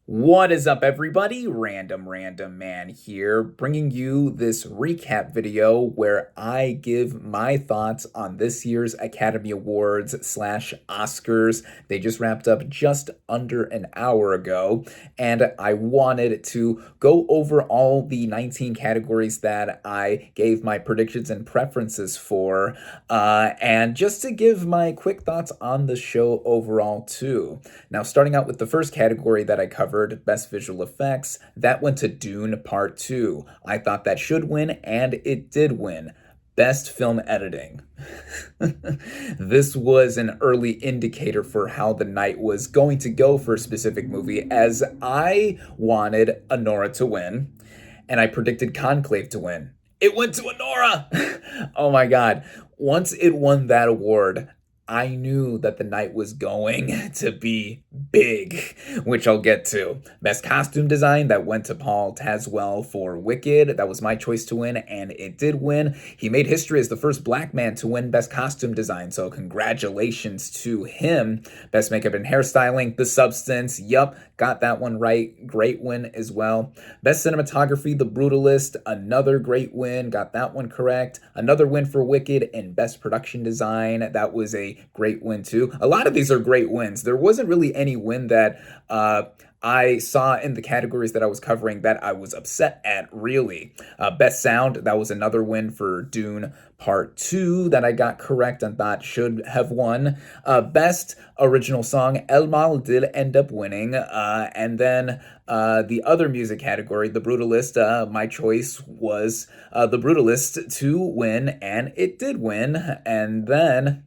What is up, everybody? Random Random Man here, bringing you this recap video where I give my thoughts on this year's Academy Awards slash Oscars. They just wrapped up just under an hour ago, and I wanted to go over all the 19 categories that I gave my predictions and preferences for, and just to give my quick thoughts on the show overall, too. Now, starting out with the first category that I covered, Best Visual Effects, that went to Dune Part 2. I thought that should win, and it did win. Best Film Editing. This was an early indicator for how the night was going to go for a specific movie, as I wanted Anora to win, and I predicted Conclave to win. It went to Anora! Oh my god. Once it won that award, I knew that the night was going to be big, which I'll get to. Best Costume Design, that went to Paul Tazwell for Wicked. That was my choice to win, and it did win. He made history as the first black man to win Best Costume Design, so congratulations to him. Best Makeup and Hairstyling, The Substance, yup, got that one right. Great win as well. Best Cinematography, The Brutalist, another great win. Got that one correct. Another win for Wicked. And Best Production Design, that was a great win too. A lot of these are great wins. There wasn't really any win that I saw in the categories that I was covering that I was upset at, really. Best Sound, that was another win for Dune Part 2 that I got correct and thought should have won. Best Original Song, El Mal did end up winning. And then the other music category, The Brutalist, my choice was The Brutalist to win, and it did win. And then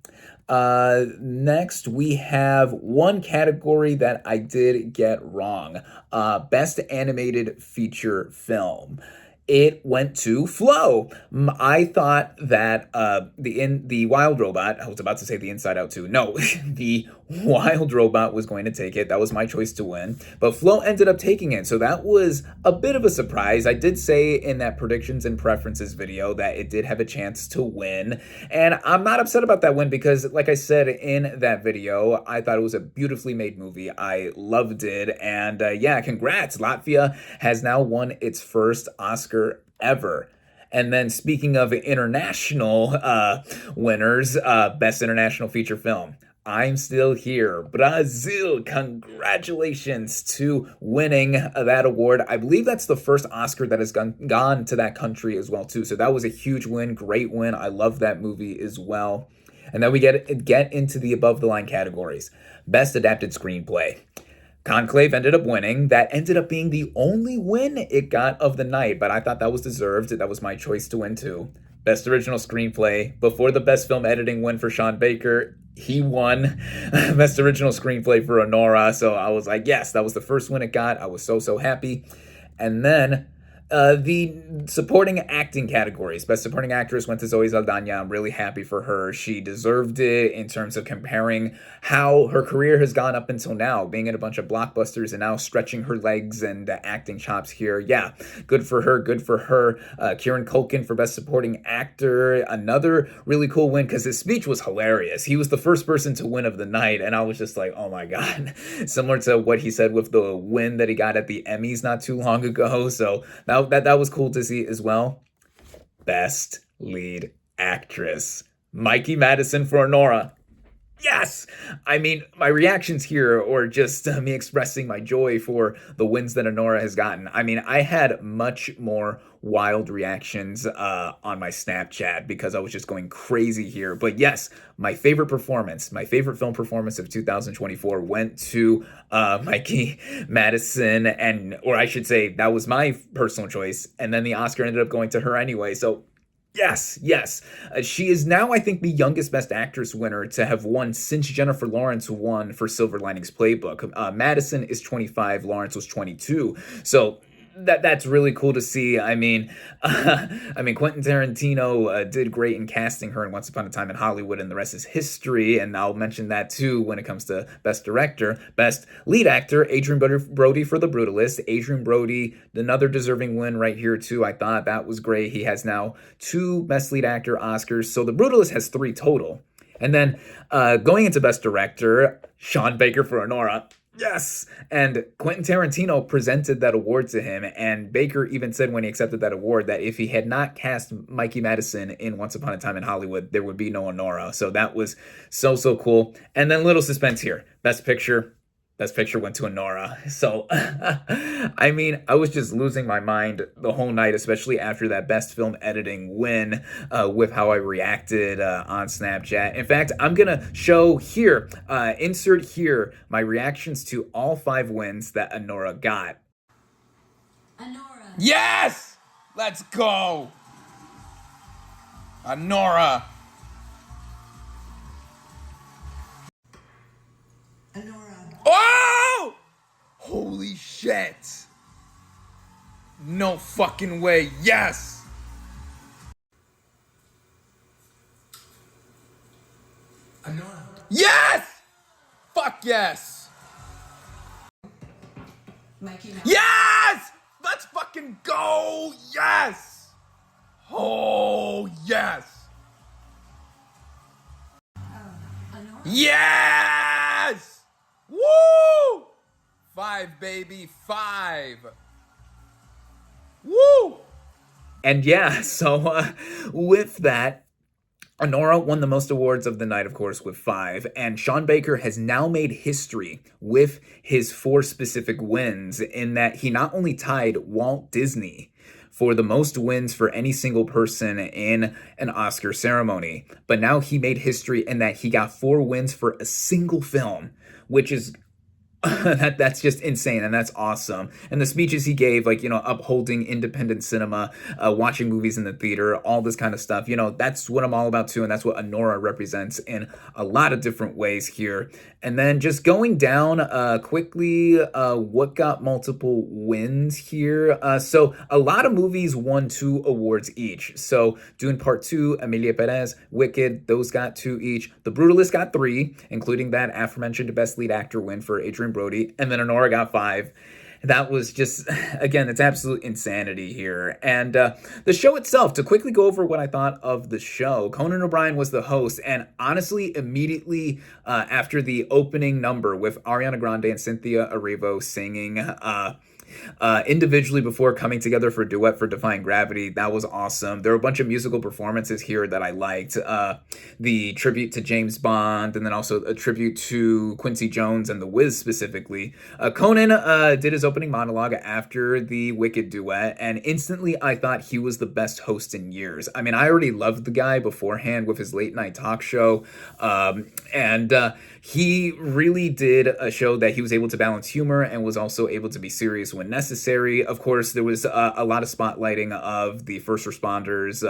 next we have one category that I did get wrong. Best Animated Feature Film. It went to Flow. I thought that the Wild Robot, I was about to say the Inside Out 2. No, the Wild Robot was going to take it. That was my choice to win. But Flow ended up taking it, so that was a bit of a surprise. I did say in that predictions and preferences video that it did have a chance to win. And I'm not upset about that win because, like I said in that video, I thought it was a beautifully made movie. I loved it. And yeah, congrats. Latvia has now won its first Oscar ever. And then speaking of international winners, Best International Feature Film, I'm Still Here, Brazil. Congratulations to winning that award. I believe that's the first Oscar that has gone to that country as well, too. So that was a huge win, great win. I love that movie as well. And then we get into the above the line categories. Best Adapted Screenplay. Conclave ended up winning. That ended up being the only win it got of the night, but I thought that was deserved. That was my choice to win too. Best Original Screenplay. Before the Best Film Editing win for Sean Baker, he won Best Original Screenplay for Anora. So I was like, yes, that was the first win it got. I was so happy. And then the supporting acting categories. Best Supporting Actress went to Zoe Saldana. I'm really happy for her. She deserved it in terms of comparing how her career has gone up until now, being in a bunch of blockbusters and now stretching her legs and acting chops here. Yeah, good for her, good for her. Kieran Culkin for Best Supporting Actor. Another really cool win because his speech was hilarious. He was the first person to win of the night, and I was just like, oh my god. Similar to what he said with the win that he got at the Emmys not too long ago. So that was cool to see as well. Best Lead Actress, Mikey Madison for Anora. Yes! I mean, my reactions here, or just me expressing my joy for the wins that Anora has gotten. I mean, I had much more wild reactions on my Snapchat because I was just going crazy here. But yes, my favorite performance, my favorite film performance of 2024 went to Mikey Madison, or I should say, that was my personal choice. And then the Oscar ended up going to her anyway. So yes. She is now, I think, the youngest Best Actress winner to have won since Jennifer Lawrence won for Silver Linings Playbook. Madison is 25, Lawrence was 22. So that's really cool to see. I mean, Quentin Tarantino did great in casting her in Once Upon a Time in Hollywood, and the rest is history. And I'll mention that too when it comes to Best Director. Best Lead Actor, Adrien Brody for The Brutalist. Adrien Brody, another deserving win right here too. I thought that was great. He has now 2 Best Lead Actor Oscars, so The Brutalist has 3 total. And then going into Best Director, Sean Baker for Anora. Yes. And Quentin Tarantino presented that award to him. And Baker even said when he accepted that award that if he had not cast Mikey Madison in Once Upon a Time in Hollywood, there would be no Honora. So that was so, so cool. And then little suspense here. Best Picture. Best Picture went to Honora. So, I mean, I was just losing my mind the whole night, especially after that Best Film Editing win with how I reacted on Snapchat. In fact, I'm going to show here, insert here, my reactions to all 5 wins that Honora got. Honora. Yes! Let's go! Honora. Honora. Oh! Holy shit. No fucking way. Yes! Honora. Yes! Fuck yes! Mikey Mouse. Yes! Let's fucking go! Yes! Oh, yes! Honora. Yes! Woo! 5, baby, 5. Woo! And yeah, so with that, Honora won the most awards of the night, of course, with 5, and Sean Baker has now made history with his 4 specific wins in that he not only tied Walt Disney for the most wins for any single person in an Oscar ceremony, but now he made history in that he got 4 wins for a single film, which is that's just insane, and that's awesome. And the speeches he gave, like, upholding independent cinema, watching movies in the theater, all this kind of stuff, that's what I'm all about too, and that's what Honora represents in a lot of different ways here. And then just going down quickly, what got multiple wins here? So a lot of movies won 2 awards each. So Dune Part 2, Emilia Perez, Wicked, those got 2 each. The Brutalist got 3, including that aforementioned Best Lead Actor win for Adrian Brody, and then Honora got 5. That was just, again, it's absolute insanity here. And the show itself, to quickly go over what I thought of the show, Conan O'Brien was the host, and honestly, immediately after the opening number with Ariana Grande and Cynthia Erivo singing individually before coming together for a duet for Defying Gravity, that was awesome. There were a bunch of musical performances here that I liked. The tribute to James Bond, and then also a tribute to Quincy Jones and The Wiz specifically. Conan did his opening monologue after the Wicked duet, and instantly I thought he was the best host in years. I mean, I already loved the guy beforehand with his late night talk show, and he really did a show that he was able to balance humor and was also able to be serious when necessary. Of course, there was a lot of spotlighting of the first responders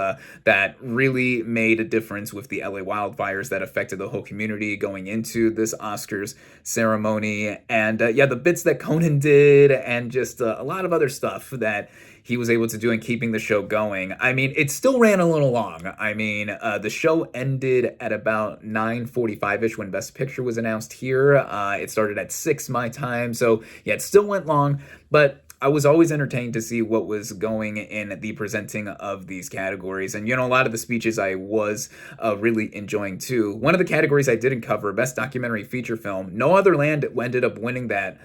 that really made a difference with the LA wildfires that affected the whole community going into this Oscars ceremony. And yeah, the bits that Conan did and just a lot of other stuff that he was able to do in keeping the show going. I mean, it still ran a little long. I mean, the show ended at about 9:45-ish when Best Picture was announced here. It started at 6 my time, so yeah, it still went long, but I was always entertained to see what was going in the presenting of these categories. And, a lot of the speeches I was really enjoying too. One of the categories I didn't cover, Best Documentary Feature Film, No Other Land ended up winning that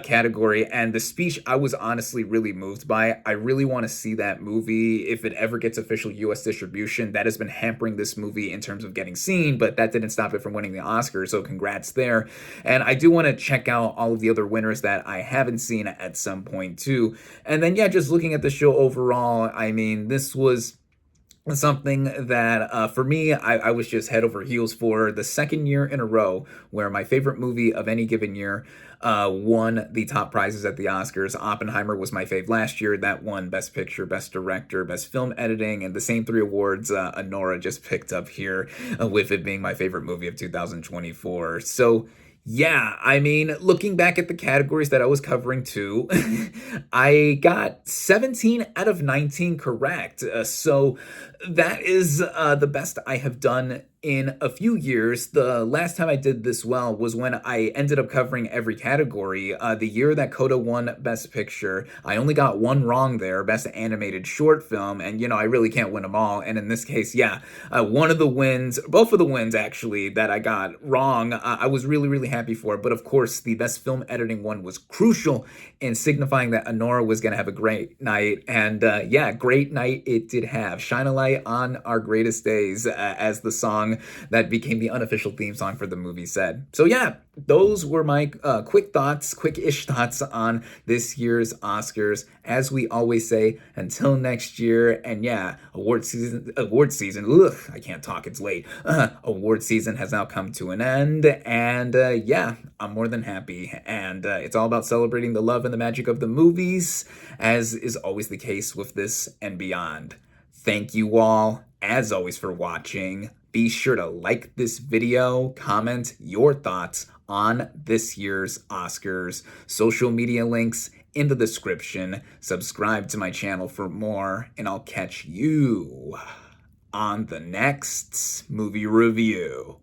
category. And the speech I was honestly really moved by. I really want to see that movie if it ever gets official US distribution. That has been hampering this movie in terms of getting seen, but that didn't stop it from winning the Oscar. So congrats there. And I do want to check out all of the other winners that I haven't seen at some point too. And then, yeah, just looking at the show overall, I mean, this was something that for me, I was just head over heels for the second year in a row where my favorite movie of any given year won the top prizes at the Oscars. Oppenheimer was my fave last year. That won Best Picture, Best Director, Best Film Editing, and the same 3 awards Honora just picked up here with it being my favorite movie of 2024. So yeah, I mean, looking back at the categories that I was covering too, I got 17 out of 19 correct. So that is the best I have done in a few years. The last time I did this well was when I ended up covering every category. The year that Coda won Best Picture, I only got one wrong there, Best Animated Short Film, and I really can't win them all. And in this case, yeah, one of the wins, both of the wins actually, that I got wrong, I was really, really happy for. But of course, the Best Film Editing one was crucial in signifying that Honora was going to have a great night. And yeah, great night it did have. Shine a light on our greatest days, as the song that became the unofficial theme song for the movie said. So yeah, those were my quick-ish thoughts on this year's Oscars. As we always say, until next year, and yeah, award season, ugh, I can't talk, it's late. Award season has now come to an end, and yeah, I'm more than happy. And it's all about celebrating the love and the magic of the movies, as is always the case with this and beyond. Thank you all, as always, for watching. Be sure to like this video, comment your thoughts on this year's Oscars, social media links in the description, subscribe to my channel for more, and I'll catch you on the next movie review.